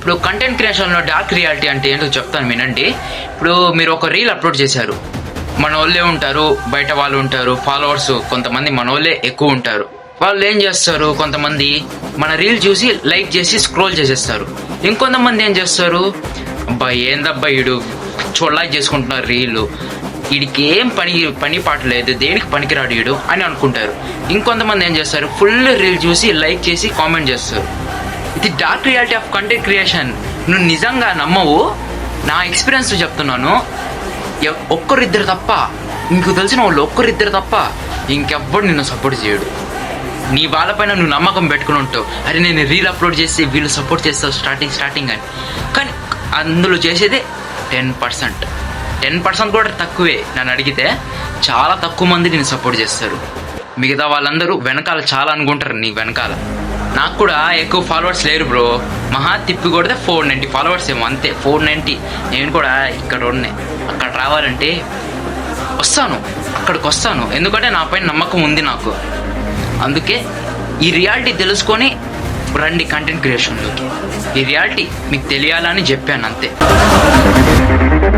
ఇప్పుడు content క్రియేషన్లో dark reality అంటే ఏంటో చెప్తాను వినండి. ఇప్పుడు మీరు ఒక రీల్ అప్లోడ్ చేశారు, మన వాళ్ళే ఉంటారు, బయట వాళ్ళు ఉంటారు, ఫాలోవర్స్ కొంతమంది మన వాళ్ళే ఎక్కువ ఉంటారు. వాళ్ళు ఏం చేస్తారు, కొంతమంది మన రీల్ చూసి లైక్ చేసి స్క్రోల్ చేసేస్తారు. ఇంకొంతమంది ఏం చేస్తారు, అబ్బా ఏందబ్బా వీడు చూడలాగా చేసుకుంటున్నారు రీలు, వీడికి ఏం పని పాట లేదు, దేనికి పనికిరాడు వీడు అని అనుకుంటారు. ఇంకొంతమంది ఏం చేస్తారు, ఫుల్ రీల్ చూసి లైక్ చేసి కామెంట్ చేస్తారు. ఇది dark reality of content creation. నువ్వు నిజంగా నమ్మవు, నా ఎక్స్పీరియన్స్ చెప్తున్నాను. ఒక్కరిద్దరు తప్ప, నీకు తెలిసిన వాళ్ళు ఒక్కరిద్దరు తప్ప ఇంకెవ్వడు నిన్ను సపోర్ట్ చేయడు. నీ వాళ్ళపైన నువ్వు నమ్మకం పెట్టుకుని ఉంటావు, అరే నేను రీల్ అప్లోడ్ చేసి వీళ్ళు సపోర్ట్ చేస్తావు స్టార్టింగ్ అని. కానీ అందులో చేసేదే 10% కూడా తక్కువే. నన్ను అడిగితే చాలా తక్కువ మంది నేను సపోర్ట్ చేస్తారు. మిగతా వాళ్ళందరూ వెనకాల చాలా అనుకుంటారు నీ వెనకాల. నాకు కూడా ఎక్కువ ఫాలోవర్స్ లేరు బ్రో, మహా తిప్పి కొడితే 490 ఫాలోవర్స్ ఏమో, అంతే 490. నేను కూడా ఇక్కడ ఉన్నాయి, అక్కడ రావాలంటే అక్కడికి వస్తాను, ఎందుకంటే నా పైన నమ్మకం ఉంది నాకు. అందుకే ఈ రియాలిటీ తెలుసుకొని రండి కంటెంట్ క్రియేషన్లోకి. ఈ రియాలిటీ మీకు తెలియాలని చెప్పాను అంతే.